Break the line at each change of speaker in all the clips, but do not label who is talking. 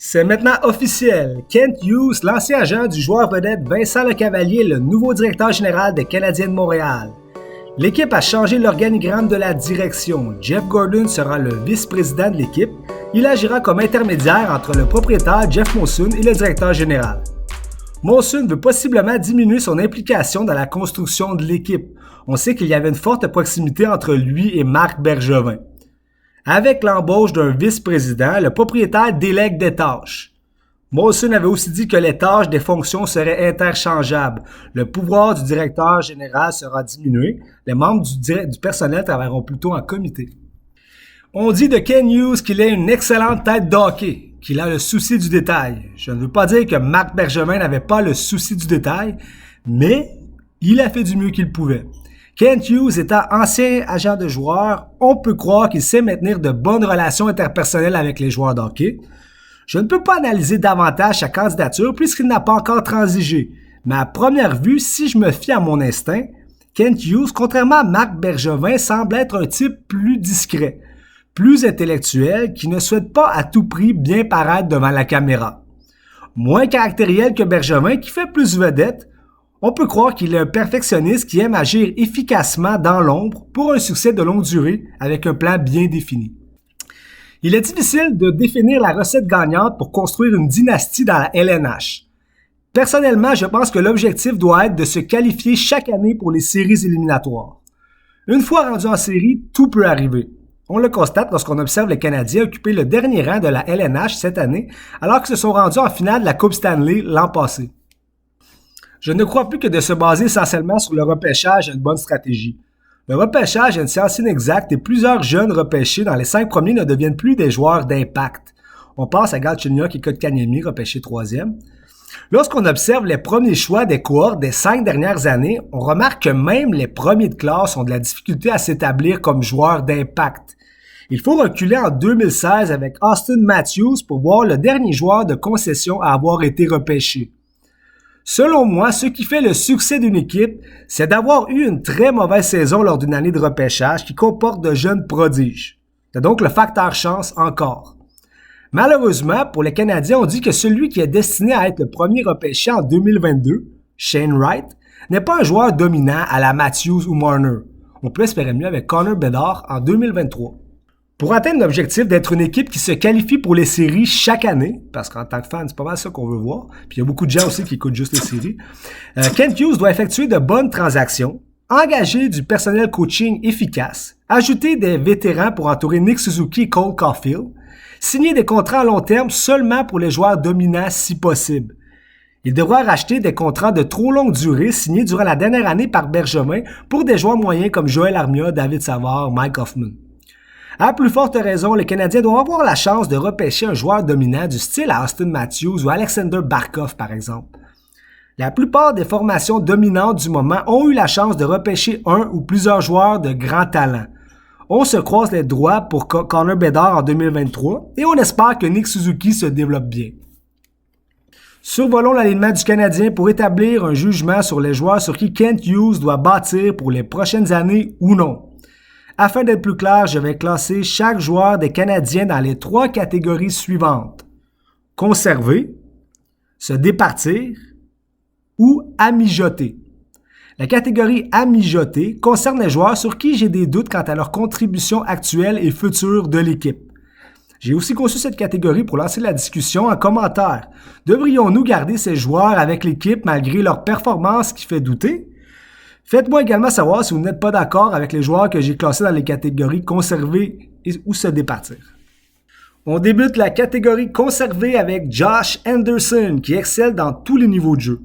C'est maintenant officiel. Kent Hughes, l'ancien agent du joueur vedette Vincent Lecavalier, est le nouveau directeur général des Canadiens de Montréal. L'équipe a changé l'organigramme de la direction. Jeff Gordon sera le vice-président de l'équipe. Il agira comme intermédiaire entre le propriétaire Jeff Monson et le directeur général. Monson veut possiblement diminuer son implication dans la construction de l'équipe. On sait qu'il y avait une forte proximité entre lui et Marc Bergevin. Avec l'embauche d'un vice-président, le propriétaire délègue des tâches. Monson avait aussi dit que les tâches des fonctions seraient interchangeables. Le pouvoir du directeur général sera diminué. Les membres du personnel travailleront plutôt en comité. On dit de Kent Hughes qu'il est une excellente tête d'hockey, qu'il a le souci du détail. Je ne veux pas dire que Marc Bergevin n'avait pas le souci du détail, mais il a fait du mieux qu'il pouvait. Kent Hughes étant ancien agent de joueur, on peut croire qu'il sait maintenir de bonnes relations interpersonnelles avec les joueurs de hockey. Je ne peux pas analyser davantage sa candidature puisqu'il n'a pas encore transigé, mais à première vue, si je me fie à mon instinct, Kent Hughes, contrairement à Marc Bergevin, semble être un type plus discret, plus intellectuel, qui ne souhaite pas à tout prix bien paraître devant la caméra. Moins caractériel que Bergevin, qui fait plus vedette, on peut croire qu'il est un perfectionniste qui aime agir efficacement dans l'ombre pour un succès de longue durée avec un plan bien défini. Il est difficile de définir la recette gagnante pour construire une dynastie dans la LNH. Personnellement, je pense que l'objectif doit être de se qualifier chaque année pour les séries éliminatoires. Une fois rendu en série, tout peut arriver. On le constate lorsqu'on observe les Canadiens occuper le dernier rang de la LNH cette année, alors qu'ils se sont rendus en finale de la Coupe Stanley l'an passé. Je ne crois plus que de se baser essentiellement sur le repêchage est une bonne stratégie. Le repêchage est une science inexacte et plusieurs jeunes repêchés dans les 5 premiers ne deviennent plus des joueurs d'impact. On pense à Galchenyuk et Kotkaniemi, repêchés 3e. Lorsqu'on observe les premiers choix des cohortes des 5 dernières années, on remarque que même les premiers de classe ont de la difficulté à s'établir comme joueurs d'impact. Il faut reculer en 2016 avec Austin Matthews pour voir le dernier joueur de concession à avoir été repêché. Selon moi, ce qui fait le succès d'une équipe, c'est d'avoir eu une très mauvaise saison lors d'une année de repêchage qui comporte de jeunes prodiges. C'est donc le facteur chance encore. Malheureusement, pour les Canadiens, on dit que celui qui est destiné à être le premier repêché en 2022, Shane Wright, n'est pas un joueur dominant à la Matthews ou Marner. On peut espérer mieux avec Connor Bedard en 2023. Pour atteindre l'objectif d'être une équipe qui se qualifie pour les séries chaque année, parce qu'en tant que fan, c'est pas mal ça qu'on veut voir, puis il y a beaucoup de gens aussi qui écoutent juste les séries, Kent Hughes doit effectuer de bonnes transactions, engager du personnel coaching efficace, ajouter des vétérans pour entourer Nick Suzuki et Cole Caulfield, signer des contrats à long terme seulement pour les joueurs dominants si possible. Il devra racheter des contrats de trop longue durée signés durant la dernière année par Bergevin pour des joueurs moyens comme Joël Armia, David Savard, Mike Hoffman. À plus forte raison, les Canadiens doivent avoir la chance de repêcher un joueur dominant du style à Austin Matthews ou Alexander Barkov par exemple. La plupart des formations dominantes du moment ont eu la chance de repêcher un ou plusieurs joueurs de grand talent. On se croise les doigts pour Connor Bedard en 2023 et on espère que Nick Suzuki se développe bien. Survolons l'alignement du Canadien pour établir un jugement sur les joueurs sur qui Kent Hughes doit bâtir pour les prochaines années ou non. Afin d'être plus clair, je vais classer chaque joueur des Canadiens dans les 3 catégories suivantes. Conserver, se départir ou amijoter. La catégorie amijoter concerne les joueurs sur qui j'ai des doutes quant à leur contribution actuelle et future de l'équipe. J'ai aussi conçu cette catégorie pour lancer la discussion en commentaire. Devrions-nous garder ces joueurs avec l'équipe malgré leur performance qui fait douter? Faites-moi également savoir si vous n'êtes pas d'accord avec les joueurs que j'ai classés dans les catégories conserver ou se départir. On débute la catégorie conserver avec Josh Anderson qui excelle dans tous les niveaux de jeu.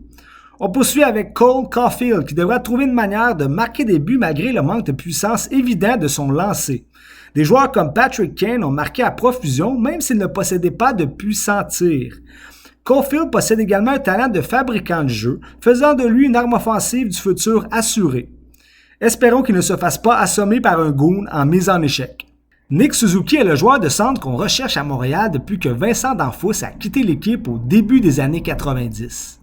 On poursuit avec Cole Caulfield qui devra trouver une manière de marquer des buts malgré le manque de puissance évident de son lancer. Des joueurs comme Patrick Kane ont marqué à profusion même s'ils ne possédaient pas de puissants tirs. Caulfield possède également un talent de fabricant de jeu, faisant de lui une arme offensive du futur assurée. Espérons qu'il ne se fasse pas assommer par un goon en mise en échec. Nick Suzuki est le joueur de centre qu'on recherche à Montréal depuis que Vincent Danfous a quitté l'équipe au début des années 90.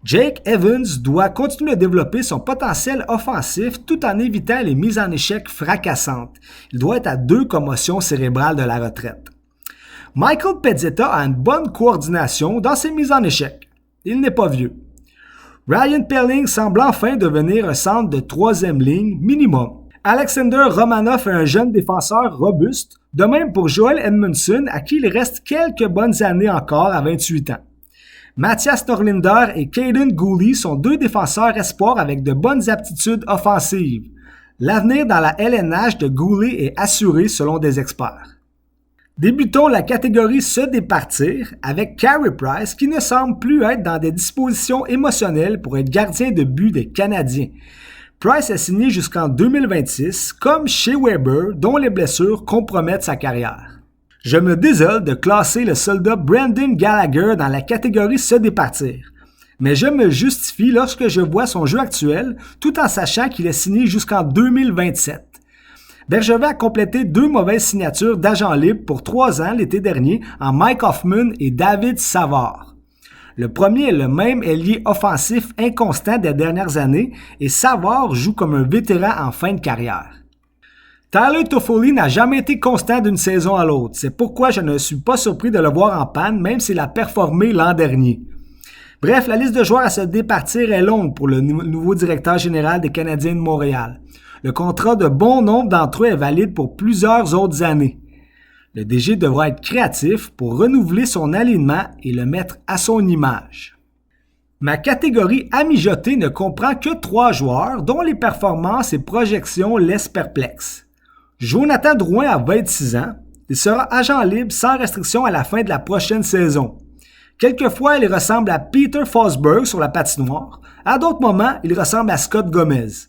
Jake Evans doit continuer de développer son potentiel offensif tout en évitant les mises en échec fracassantes. Il doit être à 2 commotions cérébrales de la retraite. Michael Pezzetta a une bonne coordination dans ses mises en échec. Il n'est pas vieux. Ryan Poehling semble enfin devenir un centre de troisième ligne minimum. Alexander Romanov est un jeune défenseur robuste, de même pour Joel Edmondson à qui il reste quelques bonnes années encore à 28 ans. Mathias Norlinder et Caden Gooley sont deux défenseurs espoirs avec de bonnes aptitudes offensives. L'avenir dans la LNH de Gooley est assuré selon des experts. Débutons la catégorie se départir avec Carey Price qui ne semble plus être dans des dispositions émotionnelles pour être gardien de but des Canadiens. Price est signé jusqu'en 2026 comme Shea Weber dont les blessures compromettent sa carrière. Je me désole de classer le soldat Brendan Gallagher dans la catégorie se départir, mais je me justifie lorsque je vois son jeu actuel tout en sachant qu'il est signé jusqu'en 2027. Bergevin a complété 2 mauvaises signatures d'agents libres pour 3 ans l'été dernier en Mike Hoffman et David Savard. Le premier est le même ailier offensif inconstant des dernières années et Savard joue comme un vétéran en fin de carrière. Tyler Toffoli n'a jamais été constant d'une saison à l'autre, c'est pourquoi je ne suis pas surpris de le voir en panne même s'il a performé l'an dernier. Bref, la liste de joueurs à se départir est longue pour le nouveau directeur général des Canadiens de Montréal. Le contrat de bon nombre d'entre eux est valide pour plusieurs autres années. Le DG devra être créatif pour renouveler son alignement et le mettre à son image. Ma catégorie à mijoter ne comprend que 3 joueurs dont les performances et projections laissent perplexes. Jonathan Drouin a 26 ans. Il sera agent libre sans restriction à la fin de la prochaine saison. Quelquefois, il ressemble à Peter Forsberg sur la patinoire. À d'autres moments, il ressemble à Scott Gomez.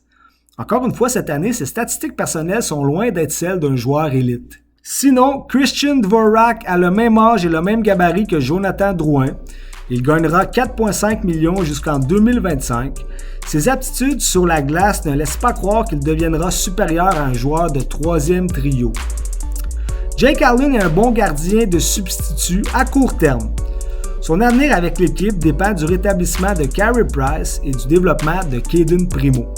Encore une fois, cette année, ses statistiques personnelles sont loin d'être celles d'un joueur élite. Sinon, Christian Dvorak a le même âge et le même gabarit que Jonathan Drouin. Il gagnera 4,5 millions jusqu'en 2025. Ses aptitudes sur la glace ne laissent pas croire qu'il deviendra supérieur à un joueur de 3e trio. Jake Allen est un bon gardien de substitut à court terme. Son avenir avec l'équipe dépend du rétablissement de Carey Price et du développement de Caden Primo.